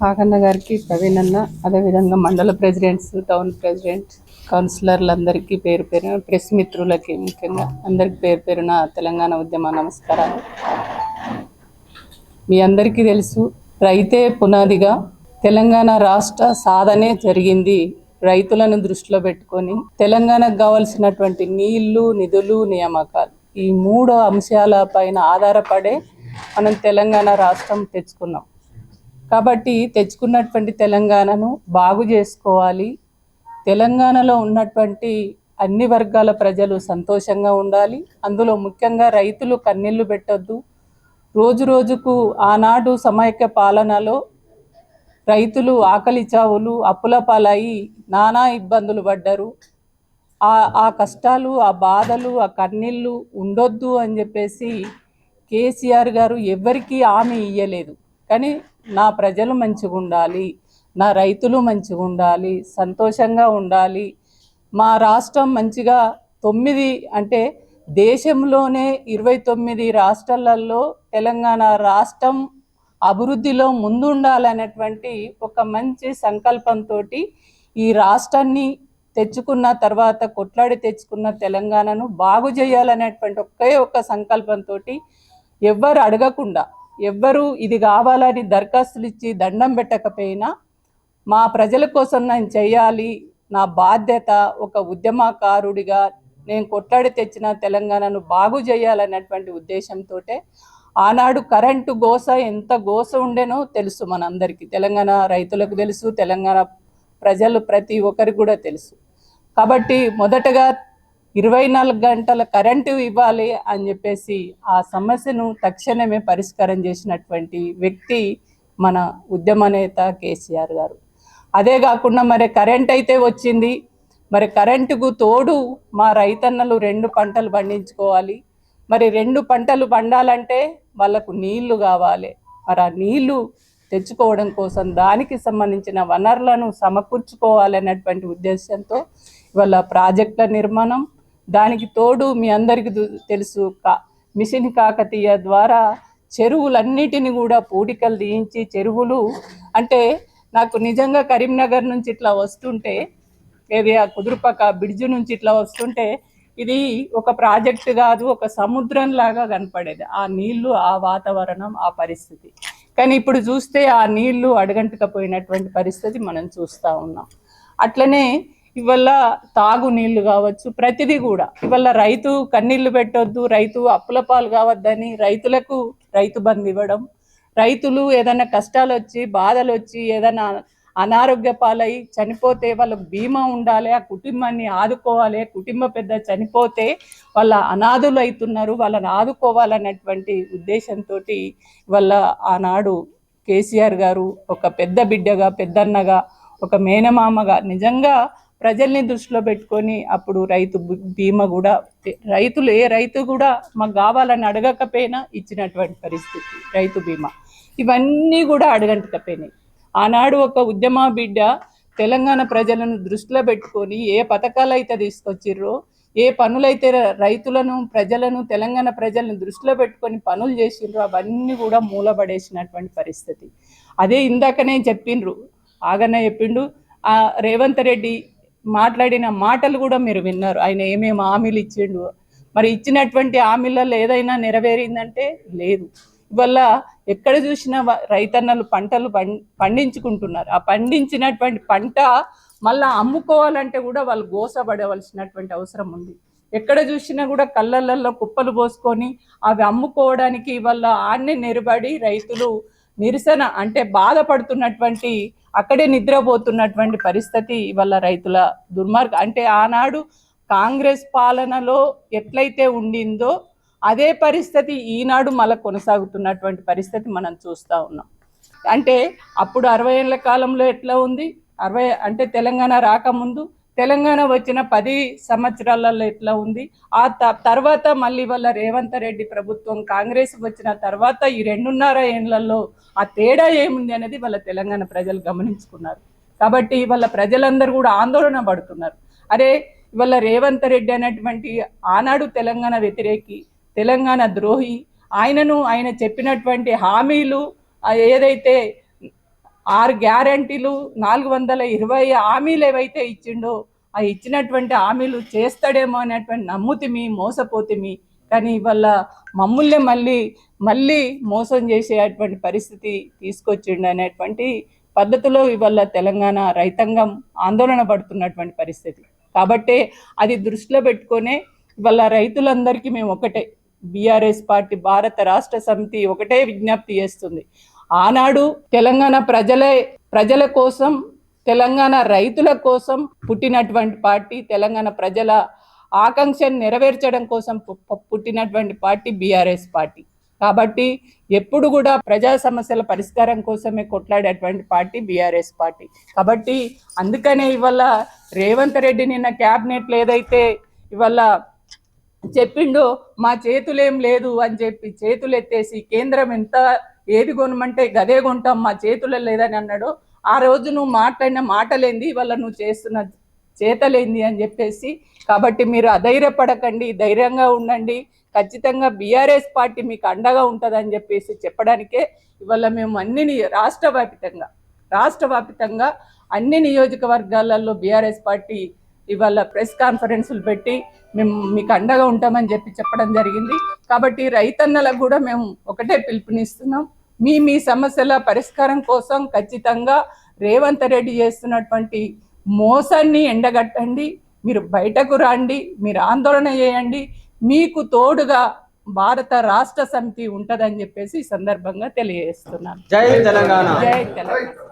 ఆగన్న గారికి, ప్రవీణ్ అన్న, అదేవిధంగా మండల ప్రెసిడెంట్స్, టౌన్ ప్రెసిడెంట్, కౌన్సిలర్లందరికీ పేరు పేరున, ప్రెస్ మిత్రులకి ముఖ్యంగా అందరికి పేరు పేరున తెలంగాణ ఉద్యమ నమస్కారాలు. మీ అందరికీ తెలుసు, రైతే పునాదిగా తెలంగాణ రాష్ట్ర సాధనే జరిగింది. రైతులను దృష్టిలో పెట్టుకొని తెలంగాణకు కావాల్సినటువంటి నీళ్లు, నిధులు, నియామకాలు ఈ 3 అంశాల పైన ఆధారపడే మనం తెలంగాణ రాష్ట్రం తెచ్చుకున్నాం. కాబట్టి తెచ్చుకున్నటువంటి తెలంగాణను బాగు చేసుకోవాలి. తెలంగాణలో ఉన్నటువంటి అన్ని వర్గాల ప్రజలు సంతోషంగా ఉండాలి. అందులో ముఖ్యంగా రైతులు కన్నీళ్లు పెట్టొద్దు. రోజు రోజుకు ఆనాడు సమైక్య పాలనలో రైతులు ఆకలి చావులు, అప్పుల పాలయ్యి నానా ఇబ్బందులు పడ్డారు. ఆ కష్టాలు, ఆ బాధలు, ఆ కన్నీళ్ళు ఉండొద్దు అని చెప్పేసి కేసీఆర్ గారు ఎవరికీ హామీ ఇయ్యలేదు. కానీ నా ప్రజలు మంచిగా ఉండాలి, నా రైతులు మంచిగా ఉండాలి, సంతోషంగా ఉండాలి, మా రాష్ట్రం మంచిగా 9 అంటే దేశంలోనే 29 రాష్ట్రాలలో తెలంగాణ రాష్ట్రం అభివృద్ధిలో ముందుండాలనేటువంటి ఒక మంచి సంకల్పంతో ఈ రాష్ట్రాన్ని తెచ్చుకున్న తర్వాత, కొట్లాడి తెచ్చుకున్న తెలంగాణను బాగు చేయాలనేటువంటి ఒక్క సంకల్పంతో ఎవ్వరు అడగకుండా, ఎవ్వరు ఇది కావాలని దరఖాస్తులు ఇచ్చి దండం పెట్టకపోయినా మా ప్రజల కోసం నేను చేయాలి, నా బాధ్యత, ఒక ఉద్యమకారుడిగా నేను కొట్లాడి తెచ్చిన తెలంగాణను బాగు చేయాలనేటువంటి ఉద్దేశంతో ఆనాడు కరెంటు గోస ఎంత గోస ఉండేనో తెలుసు మనందరికీ. తెలంగాణ రైతులకు తెలుసు, తెలంగాణ ప్రజలు ప్రతి ఒక్కరికి కూడా తెలుసు. కాబట్టి మొదటగా 24 గంటల కరెంటు ఇవ్వాలి అని చెప్పేసి ఆ సమస్యను తక్షణమే పరిష్కారం చేసినటువంటి వ్యక్తి మన ఉద్యమ నేత కేసీఆర్ గారు. అదే కాకుండా మరి కరెంట్ అయితే వచ్చింది, మరి కరెంటుకు తోడు మా రైతన్నలు 2 పంటలు పండించుకోవాలి. మరి 2 పంటలు పండాలంటే వాళ్ళకు నీళ్లు కావాలి. మరి ఆ నీళ్లు తెచ్చుకోవడం కోసం దానికి సంబంధించిన వనరులను సమకూర్చుకోవాలనేటువంటి ఉద్దేశంతో ఇవాళ ప్రాజెక్టుల నిర్మాణం, దానికి తోడు మీ అందరికీ తెలుసు మిషన్ కాకతీయ ద్వారా చెరువులన్నిటిని కూడా పూడికలు తీయించి చెరువులు అంటే నాకు నిజంగా కరీంనగర్ నుంచి ఇట్లా వస్తుంటే, ఏది ఆ కుదురుపక్క బ్రిడ్జ్ నుంచి ఇట్లా వస్తుంటే ఇది ఒక ప్రాజెక్టు కాదు, ఒక సముద్రం లాగా కనపడేది. ఆ నీళ్లు, ఆ వాతావరణం, ఆ పరిస్థితి. కానీ ఇప్పుడు చూస్తే ఆ నీళ్లు అడగంటకపోయినటువంటి పరిస్థితి మనం చూస్తూ ఉన్నాం. అట్లనే ఇవల్ల తాగు నీళ్లు కావచ్చు, ప్రతిదీ కూడా ఇవల్ల రైతు కన్నీళ్లు పెట్టొద్దు, రైతు అప్పుల పాలు కావద్దని రైతులకు రైతు బంధు ఇవ్వడం, రైతులు ఏదైనా కష్టాలు వచ్చి, బాధలు వచ్చి, ఏదైనా అనారోగ్య పాలై చనిపోతే వాళ్ళకు బీమా ఉండాలి, ఆ కుటుంబాన్ని ఆదుకోవాలి. కుటుంబ పెద్ద చనిపోతే వాళ్ళ అనాథులు అవుతున్నారు, వాళ్ళని ఆదుకోవాలన్నటువంటి ఉద్దేశంతో వాళ్ళ ఆనాడు కేసీఆర్ గారు ఒక పెద్ద బిడ్డగా, పెద్దన్నగా, ఒక మేనమామగా నిజంగా ప్రజల్ని దృష్టిలో పెట్టుకొని అప్పుడు రైతు బీమా కూడా రైతులు ఏ రైతు కూడా మాకు కావాలని అడగకపోయినా ఇచ్చినటువంటి పరిస్థితి. రైతు బీమా ఇవన్నీ కూడా అడగంటకపోయినాయి. ఆనాడు ఒక ఉద్యమ బిడ్డ తెలంగాణ ప్రజలను దృష్టిలో పెట్టుకొని ఏ పథకాలు అయితే తీసుకొచ్చిర్రో, ఏ పనులైతే రైతులను, ప్రజలను, తెలంగాణ ప్రజలను దృష్టిలో పెట్టుకొని పనులు చేసిండ్రో అవన్నీ కూడా మూలపడేసినటువంటి పరిస్థితి. అదే ఇందాకనే చెప్పిండ్రు, ఆగన్న చెప్పిండు, రేవంత్ రెడ్డి మాట్లాడిన మాటలు కూడా మీరు విన్నారు. ఆయన ఏమేమి హామీలు ఇచ్చిండు, మరి ఇచ్చినటువంటి హామీలలో ఏదైనా నెరవేరిందంటే లేదు. ఇవల్ల ఎక్కడ చూసినా రైతన్నలు పంటలు పండించుకుంటున్నారు. ఆ పండించినటువంటి పంట మళ్ళీ అమ్ముకోవాలంటే కూడా వాళ్ళు గోసపడవలసినటువంటి అవసరం ఉంది. ఎక్కడ చూసినా కూడా కళ్ళల్లో కుప్పలు పోసుకొని అవి అమ్ముకోవడానికి వాళ్ళ ఆన్నే నిలబడి రైతులు నిరసన అంటే బాధపడుతున్నటువంటి, అక్కడే నిద్రపోతున్నటువంటి పరిస్థితి ఇవాళ రైతుల దుర్మార్గం. అంటే ఆనాడు కాంగ్రెస్ పాలనలో ఎట్లయితే ఉండిందో అదే పరిస్థితి ఈనాడు మళ్ళీ కొనసాగుతున్నటువంటి పరిస్థితి మనం చూస్తూ ఉన్నాం. అంటే అప్పుడు 60 ఏళ్ల కాలంలో ఎట్లా ఉంది, అంటే తెలంగాణ రాకముందు, తెలంగాణ వచ్చిన 10 సంవత్సరాలలో ఎట్లా ఉంది, ఆ తర్వాత మళ్ళీ వాళ్ళ రేవంత్ రెడ్డి ప్రభుత్వం కాంగ్రెస్ వచ్చిన తర్వాత ఈ 2.5 ఏళ్లలో ఆ తేడా ఏముంది అనేది వాళ్ళ తెలంగాణ ప్రజలు గమనించుకున్నారు. కాబట్టి వాళ్ళ ప్రజలందరూ కూడా ఆందోళన పడుతున్నారు. అరే ఇవాళ రేవంత్ రెడ్డి అనేటువంటి ఆనాడు తెలంగాణ వ్యతిరేకి, తెలంగాణ ద్రోహి, ఆయన చెప్పినటువంటి హామీలు ఏదైతే 6 గ్యారంటీలు 420 హామీలు ఏవైతే ఇచ్చిండో ఆ ఇచ్చినటువంటి హామీలు చేస్తాడేమో అనేటువంటి నమ్ముతిమి, మోసపోతిమి. కానీ ఇవాళ మమ్మల్ని మళ్ళీ మోసం చేసేటువంటి పరిస్థితి తీసుకొచ్చిండు అనేటువంటి పద్ధతిలో ఇవాళ తెలంగాణ రైతాంగం ఆందోళన పడుతున్నటువంటి పరిస్థితి. కాబట్టి అది దృష్టిలో పెట్టుకునే ఇవాళ రైతులందరికీ మేము ఒకటే, బీఆర్ఎస్ పార్టీ భారత రాష్ట్ర సమితి ఒకటే విజ్ఞప్తి చేస్తుంది. ఆనాడు తెలంగాణ ప్రజల కోసం, తెలంగాణ రైతుల కోసం పుట్టినటువంటి పార్టీ, తెలంగాణ ప్రజల ఆకాంక్షను నెరవేర్చడం కోసం పుట్టినటువంటి పార్టీ బీఆర్ఎస్ పార్టీ. కాబట్టి ఎప్పుడు కూడా ప్రజా సమస్యల పరిష్కారం కోసమే కొట్లాడేటువంటి పార్టీ బీఆర్ఎస్ పార్టీ. కాబట్టి అందుకనే ఇవాళ రేవంత్ రెడ్డి నిన్న క్యాబినెట్లో ఏదైతే ఇవాళ చెప్పిండో మా చేతులేం లేదు అని చెప్పి చేతులు ఎత్తేసి కేంద్రం ఎంత ఏది కొనమంటే గదే కొంటాం మా చేతుల్లో లేదని అన్నాడు. ఆ రోజు నువ్వు మాట్లాడిన మాటలేంది, ఇవాళ నువ్వు చేస్తున్న చేతలేంది అని చెప్పేసి. కాబట్టి మీరు అధైర్యపడకండి, ధైర్యంగా ఉండండి. ఖచ్చితంగా బీఆర్ఎస్ పార్టీ మీకు అండగా ఉంటుందని చెప్పేసి చెప్పడానికే ఇవాళ మేము అన్ని రాష్ట్ర వ్యాప్తంగా అన్ని నియోజకవర్గాలలో బీఆర్ఎస్ పార్టీ ఇవాళ ప్రెస్ కాన్ఫరెన్సులు పెట్టి మేము మీకు అండగా ఉంటామని చెప్పడం జరిగింది. కాబట్టి రైతన్నలకు కూడా మేము ఒకటే పిలుపునిస్తున్నాం, మీ సమస్యల పరిష్కారం కోసం ఖచ్చితంగా రేవంత్ రెడ్డి చేస్తున్నటువంటి మోసాన్ని ఎండగట్టండి, మీరు బయటకు రండి, మీరు ఆందోళన చేయండి. మీకు తోడుగా భారత రాష్ట్ర సమితి ఉంటుందని చెప్పేసి ఈ సందర్భంగా తెలియజేస్తున్నాను. జై తెలంగాణ. జై తెలంగాణ.